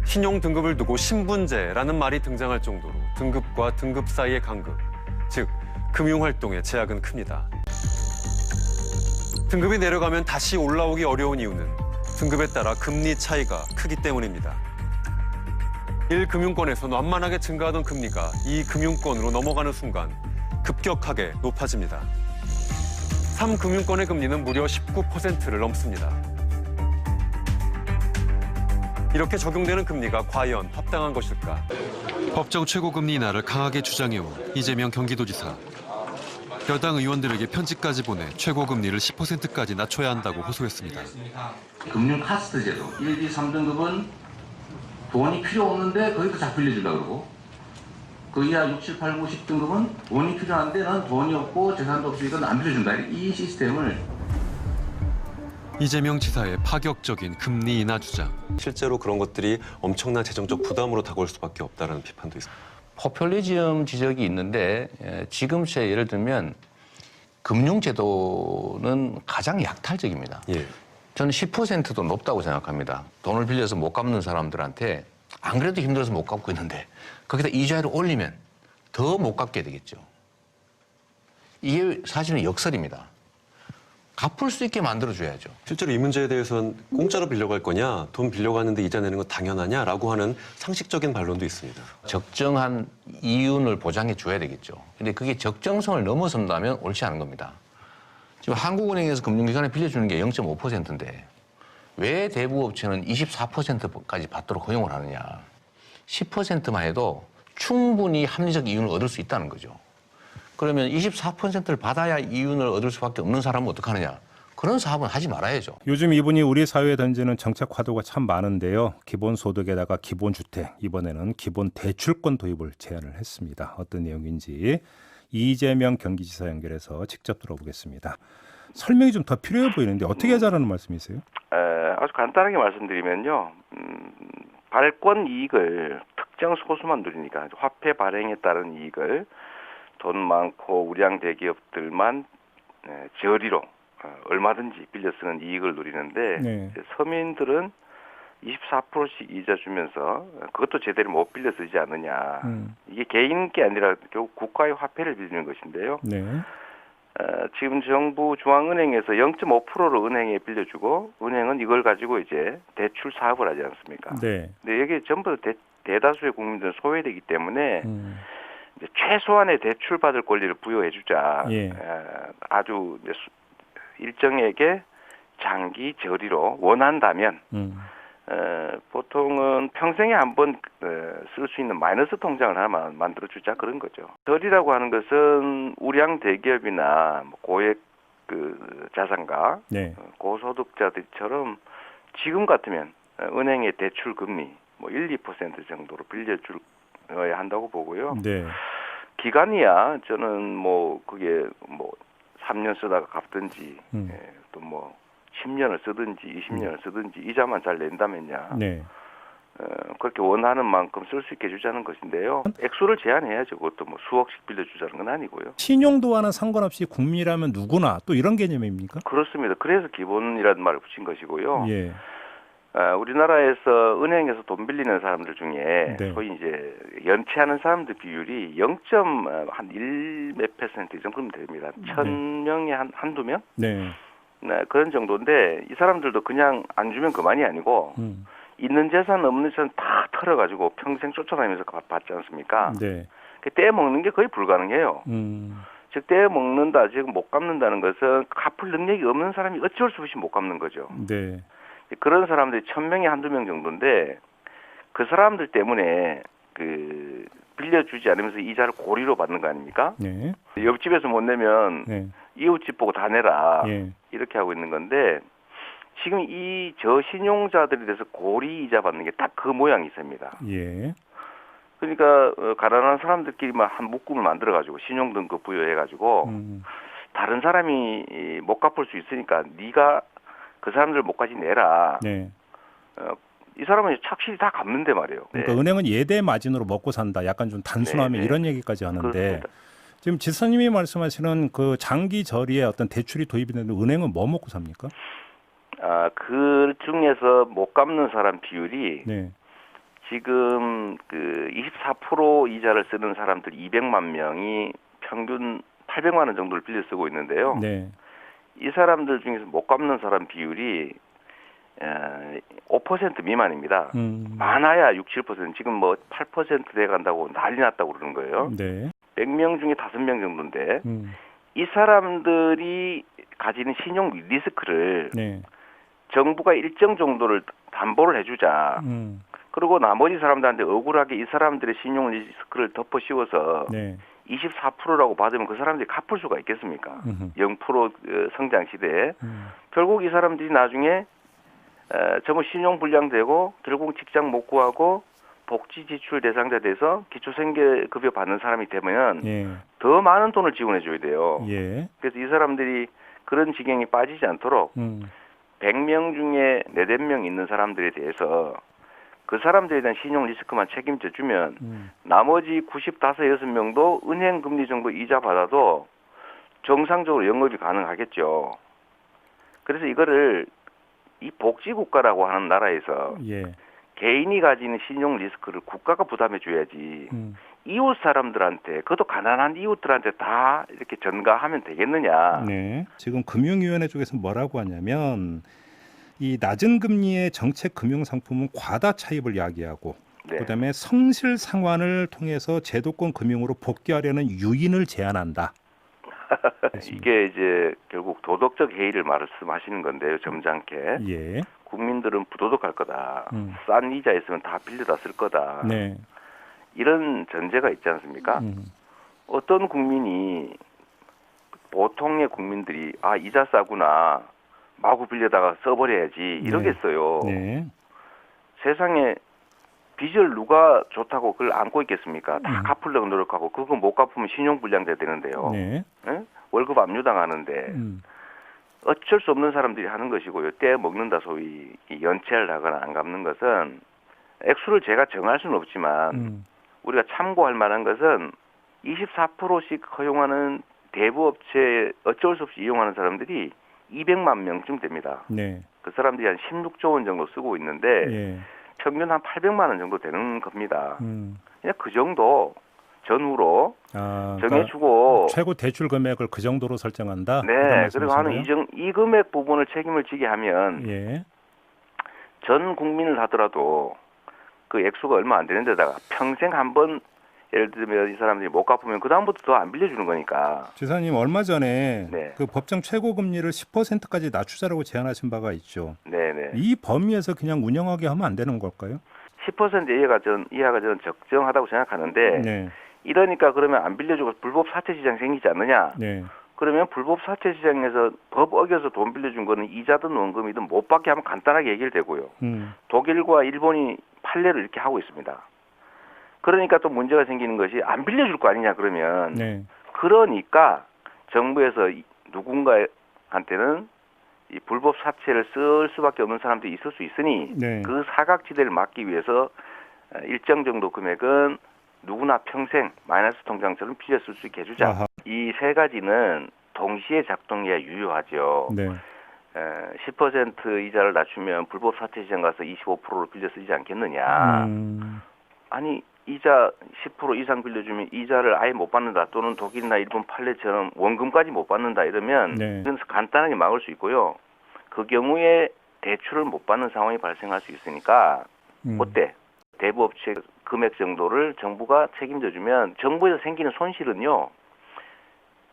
신용 등급을 두고 신분제라는 말이 등장할 정도로 등급과 등급 사이의 간극, 즉 금융활동의 제약은 큽니다. 등급이 내려가면 다시 올라오기 어려운 이유는 등급에 따라 금리 차이가 크기 때문입니다. 1금융권에서 완만하게 증가하던 금리가 2금융권으로 넘어가는 순간 급격하게 높아집니다. 3금융권의 금리는 무려 19%를 넘습니다. 이렇게 적용되는 금리가 과연 합당한 것일까? 법정 최고금리 인하를 강하게 주장해온 이재명 경기도지사. 여당 의원들에게 편지까지 보내 최고금리를 10%까지 낮춰야 한다고 호소했습니다. 금융 카스트 제도 1, 2, 3등급은 돈이 필요 없는데 거기서 자꾸 빌려주려고 그러고 그 이하 6, 7, 8, 9, 10등급은 돈이 필요한데 난 돈이 없고 재산도 없으니까 안 빌려준다. 이 시스템을 이재명 지사의 파격적인 금리 인하 주장. 실제로 그런 것들이 엄청난 재정적 부담으로 다가올 수밖에 없다는 비판도 있습니다. 포퓰리즘 지적이 있는데 지금의 예를 들면 금융제도는 가장 약탈적입니다. 예. 저는 10%도 높다고 생각합니다. 돈을 빌려서 못 갚는 사람들한테 안 그래도 힘들어서 못 갚고 있는데 거기다 이자를 올리면 더 못 갚게 되겠죠. 이게 사실은 역설입니다. 갚을 수 있게 만들어줘야죠. 실제로 이 문제에 대해서는 공짜로 빌려갈 거냐, 돈 빌려가는데 이자 내는 건 당연하냐라고 하는 상식적인 반론도 있습니다. 적정한 이윤을 보장해 줘야 되겠죠. 근데 그게 적정성을 넘어선다면 옳지 않은 겁니다. 지금 한국은행에서 금융기관에 빌려주는 게 0.5%인데 왜 대부업체는 24%까지 받도록 허용을 하느냐. 10%만 해도 충분히 합리적 이윤을 얻을 수 있다는 거죠. 그러면 24%를 받아야 이윤을 얻을 수밖에 없는 사람은 어떡하느냐. 그런 사업은 하지 말아야죠. 요즘 이분이 우리 사회에 던지는 정책 화두가 참 많은데요. 기본소득에다가 기본주택, 이번에는 기본대출권 도입을 제안을 했습니다. 어떤 내용인지 이재명 경기지사 연결해서 직접 들어보겠습니다. 설명이 좀 더 필요해 보이는데 어떻게 하자라는 말씀이세요? 아주 간단하게 말씀드리면요. 발권 이익을 특정 소수만 누리니까 화폐 발행에 따른 이익을 돈 많고 우량 대기업들만 저리로 얼마든지 빌려 쓰는 이익을 누리는데 네. 서민들은 24%씩 이자 주면서 그것도 제대로 못 빌려 쓰지 않느냐. 이게 개인 게 아니라 결국 국가의 화폐를 빌리는 것인데요. 네. 지금 정부 중앙은행에서 0.5%로 은행에 빌려주고 은행은 이걸 가지고 이제 대출 사업을 하지 않습니까? 네. 근데 이게 전부 대다수의 국민들은 소외되기 때문에 이제 최소한의 대출 받을 권리를 부여해주자. 예. 아주 이제 일정에게 장기 저리로 원한다면 보통은 평생에 한 번 쓸 수 있는 마이너스 통장을 하나 만들어주자 그런 거죠. 저리라고 하는 것은 우량 대기업이나 고액 자산가, 네. 고소득자들처럼 지금 같으면 은행의 대출 금리 1, 2% 정도로 빌려줘야 한다고 보고요. 네. 기간이야 저는 그게 3년 쓰다가 갚든지 또 10년을 쓰든지 20년을 쓰든지 이자만 잘 낸다면야 네. 그렇게 원하는 만큼 쓸 수 있게 해주자는 것인데요. 액수를 제한해야죠. 그것도 수억씩 빌려주자는 건 아니고요. 신용도와는 상관없이 국민이라면 누구나 또 이런 개념입니까? 그렇습니다. 그래서 기본이라는 말을 붙인 것이고요. 예. 우리나라에서 은행에서 돈 빌리는 사람들 중에 네. 소위 이제 연체하는 사람들 비율이 0.1몇 퍼센트 정도 됩니다. 1,000명에 한두 명? 네. 네, 그런 정도인데 이 사람들도 그냥 안 주면 그만이 아니고 있는 재산 없는 재산 다 털어가지고 평생 쫓아다니면서 받지 않습니까? 네. 떼먹는 게 거의 불가능해요. 즉 떼먹는다, 지금 못 갚는다는 것은 갚을 능력이 없는 사람이 어쩔 수 없이 못 갚는 거죠. 네. 그런 사람들이 1,000명에 한두 명 정도인데 그 사람들 때문에 빌려주지 않으면서 이자를 고리로 받는 거 아닙니까? 네. 옆집에서 못 내면 네. 이웃집 보고 다 내라. 예. 이렇게 하고 있는 건데 지금 이 저신용자들에 대해서 고리 이자 받는 게 딱 그 모양이 있습니다. 예. 그러니까 가난한 사람들끼리만 한 묶음을 만들어가지고 신용등급 부여해가지고 다른 사람이 못 갚을 수 있으니까 네가 그 사람들 못까지 내라. 네. 이 사람은 착실히 다 갚는데 말이에요. 그러니까 은행은 예대 마진으로 먹고 산다. 약간 좀 단순하면 네. 이런 얘기까지 하는데 그렇습니다. 지금 지사님이 말씀하시는 그 장기 저리에 어떤 대출이 도입이 되는데 은행은 뭐 먹고 삽니까? 그 중에서 못 갚는 사람 비율이 네. 지금 그 24% 이자를 쓰는 사람들 200만 명이 평균 800만 원 정도를 빌려 쓰고 있는데요. 네. 이 사람들 중에서 못 갚는 사람 비율이 5% 미만입니다. 많아야 6, 7%. 지금 뭐 8% 돼간다고 난리 났다고 그러는 거예요. 네. 100명 중에 5명 정도인데 이 사람들이 가지는 신용 리스크를 네. 정부가 일정 정도를 담보를 해주자. 그리고 나머지 사람들한테 억울하게 이 사람들의 신용 리스크를 덮어 씌워서 네. 24%라고 받으면 그 사람들이 갚을 수가 있겠습니까? 0% 성장 시대에. 결국 이 사람들이 나중에 전부 신용 불량되고 결국 직장 못 구하고 복지 지출 대상자 돼서 기초생계급여 받는 사람이 되면 예. 더 많은 돈을 지원해 줘야 돼요. 예. 그래서 이 사람들이 그런 지경에 빠지지 않도록 100명 중에 4, 5명 있는 사람들에 대해서 그 사람들에 대한 신용 리스크만 책임져 주면 나머지 95, 6명도 은행 금리 정도 이자 받아도 정상적으로 영업이 가능하겠죠. 그래서 이거를 이 복지국가라고 하는 나라에서 예. 개인이 가지는 신용 리스크를 국가가 부담해 줘야지 이웃 사람들한테 그것도 가난한 이웃들한테 다 이렇게 전가하면 되겠느냐. 네. 지금 금융위원회 쪽에서 뭐라고 하냐면 이 낮은 금리의 정책 금융 상품은 과다 차입을 야기하고 네. 그다음에 성실 상환을 통해서 제도권 금융으로 복귀하려는 유인을 제한한다. 이게 이제 결국 도덕적 해이를 말씀하시는 건데요. 점잖게. 예. 국민들은 부도덕할 거다. 싼 이자 있으면 다 빌려다 쓸 거다. 네. 이런 전제가 있지 않습니까? 어떤 국민이 보통의 국민들이 아 이자 싸구나 마구 빌려다가 써버려야지 이러겠어요. 네. 세상에 빚을 누가 좋다고 그걸 안고 있겠습니까? 다 갚으려고 노력하고 그거 못 갚으면 신용불량자 되는데요. 네. 예? 월급 압류당하는데 어쩔 수 없는 사람들이 하는 것이고요. 떼어 먹는다 소위 연체를 하거나 안 갚는 것은 액수를 제가 정할 수는 없지만 우리가 참고할 만한 것은 24%씩 허용하는 대부업체 어쩔 수 없이 이용하는 사람들이 200만 명쯤 됩니다. 네. 그 사람들이 한 16조 원 정도 쓰고 있는데 예. 평균 한 800만 원 정도 되는 겁니다. 그냥 그 정도 전후로 정해주고 최고 대출 금액을 그 정도로 설정한다. 네, 그리고 하는 이 금액 부분을 책임을 지게 하면 예. 전 국민을 하더라도 그 액수가 얼마 안 되는 데다가 평생 한번 예를 들면 이 사람들이 못 갚으면 그 다음부터 더 안 빌려주는 거니까. 지사님 얼마 전에 네. 그 법정 최고 금리를 10%까지 낮추자라고 제안하신 바가 있죠. 네네. 이 범위에서 그냥 운영하게 하면 안 되는 걸까요? 10% 이하가 저는 적정하다고 생각하는데 네. 이러니까 그러면 안 빌려주고 불법 사채 시장 생기지 않느냐? 네. 그러면 불법 사채 시장에서 법 어겨서 돈 빌려준 거는 이자든 원금이든 못 받게 하면 간단하게 해결되고요. 독일과 일본이 판례를 이렇게 하고 있습니다. 그러니까 또 문제가 생기는 것이 안 빌려줄 거 아니냐 그러면 네. 그러니까 정부에서 누군가한테는 이 불법 사채를 쓸 수밖에 없는 사람들이 있을 수 있으니 네. 그 사각지대를 막기 위해서 일정 정도 금액은 누구나 평생 마이너스 통장처럼 빌려 쓸 수 있게 해주자. 아하. 이 세 가지는 동시에 작동해야 유효하죠. 네. 10% 이자를 낮추면 불법 사채 시장 가서 25%를 빌려 쓰지 않겠느냐. 아니 이자 10% 이상 빌려주면 이자를 아예 못 받는다 또는 독일이나 일본 판례처럼 원금까지 못 받는다 이러면 네. 이건 간단하게 막을 수 있고요. 그 경우에 대출을 못 받는 상황이 발생할 수 있으니까 그때 대부업체 금액 정도를 정부가 책임져 주면 정부에서 생기는 손실은요.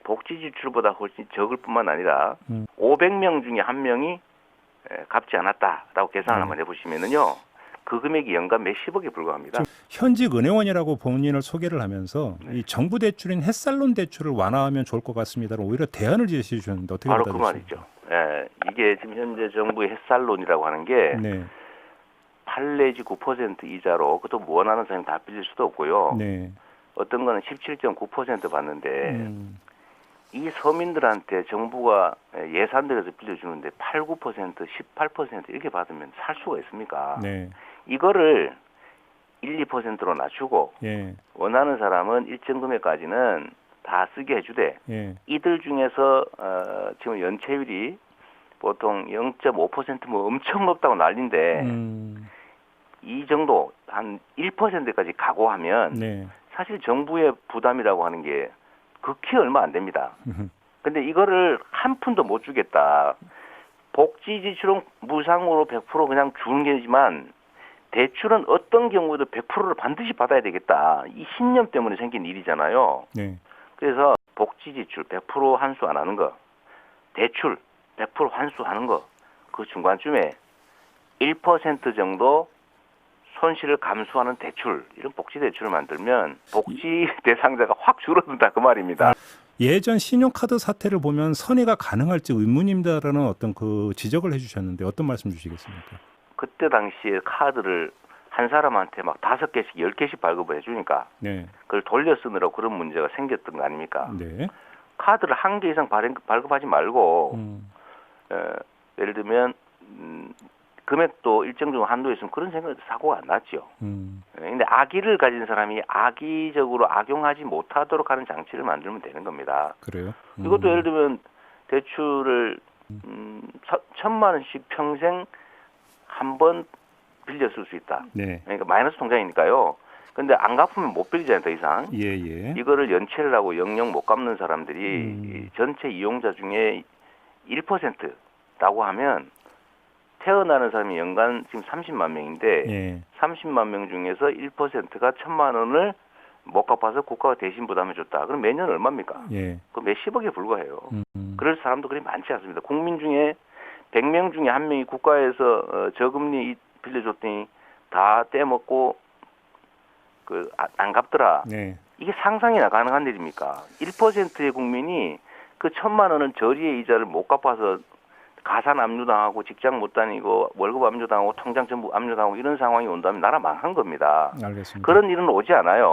복지 지출보다 훨씬 적을 뿐만 아니라 500명 중에 1명이 갚지 않았다라고 계산을 한번 해보시면은요. 그 금액이 연간 몇십억에 불과합니다. 현직 은행원이라고 본인을 소개를 하면서 이 정부 대출인 햇살론 대출을 완화하면 좋을 것 같습니다라고 오히려 대안을 제시해 주셨는데 어떻게 바로 그 받아들이십니까? 말이죠. 이게 지금 현재 정부의 햇살론이라고 하는 게 네. 8 내지 9% 이자로 그것도 원하는 사람이 다 빌릴 수도 없고요. 네. 어떤 거는 17.9% 받는데 이 서민들한테 정부가 예산 들여서 빌려주는데 8, 9%, 18% 이렇게 받으면 살 수가 있습니까? 네. 이거를 1, 2%로 낮추고 예. 원하는 사람은 일정 금액까지는 다 쓰게 해주되 예. 이들 중에서 지금 연체율이 보통 0.5% 뭐 엄청 높다고 난리인데 이 정도 한 1%까지 각오하면 네. 사실 정부의 부담이라고 하는 게 극히 얼마 안 됩니다. 근데 이거를 한 푼도 못 주겠다. 복지 지출은 무상으로 100% 그냥 주는 게지만 대출은 어떤 경우에도 100%를 반드시 받아야 되겠다. 이 신념 때문에 생긴 일이잖아요. 네. 그래서 복지 지출 100% 환수 안 하는 거, 대출 100% 환수하는 거, 그 중간쯤에 1% 정도 손실을 감수하는 대출, 이런 복지 대출을 만들면 복지 대상자가 확 줄어든다 그 말입니다. 예전 신용카드 사태를 보면 선회가 가능할지 의문입니다라는 어떤 그 지적을 해주셨는데 어떤 말씀 주시겠습니까? 그때 당시에 카드를 한 사람한테 막 5개씩, 10개씩 발급을 해주니까 네. 그걸 돌려 쓰느라고 그런 문제가 생겼던 거 아닙니까? 네. 카드를 1개 이상 발급하지 말고 예를 들면 금액도 일정 정도 한도에 있으면 그런 사고가 안 났죠. 근데 악의를 가진 사람이 악의적으로 악용하지 못하도록 하는 장치를 만들면 되는 겁니다. 그래요? 이것도 예를 들면 대출을 1,000만 원씩 평생 한 번 빌려 쓸 수 있다. 네. 그러니까 마이너스 통장이니까요. 근데 안 갚으면 못 빌리잖아요, 더 이상. 예, 예. 이거를 연체를 하고 영영 못 갚는 사람들이 이 전체 이용자 중에 1%라고 하면 태어나는 사람이 연간 지금 30만 명인데 예. 30만 명 중에서 1%가 1,000만 원을 못 갚아서 국가가 대신 부담해 줬다. 그럼 매년 얼마입니까? 예. 그 몇십억에 불과해요. 그럴 사람도 그리 많지 않습니다. 국민 중에 100명 중에 1명이 국가에서 저금리 빌려줬더니 다 떼먹고 안 갚더라. 네. 이게 상상이나 가능한 일입니까? 1%의 국민이 그 1,000만 원은 저리의 이자를 못 갚아서 가산 압류당하고 직장 못 다니고 월급 압류당하고 통장 전부 압류당하고 이런 상황이 온다면 나라 망한 겁니다. 알겠습니다. 그런 일은 오지 않아요.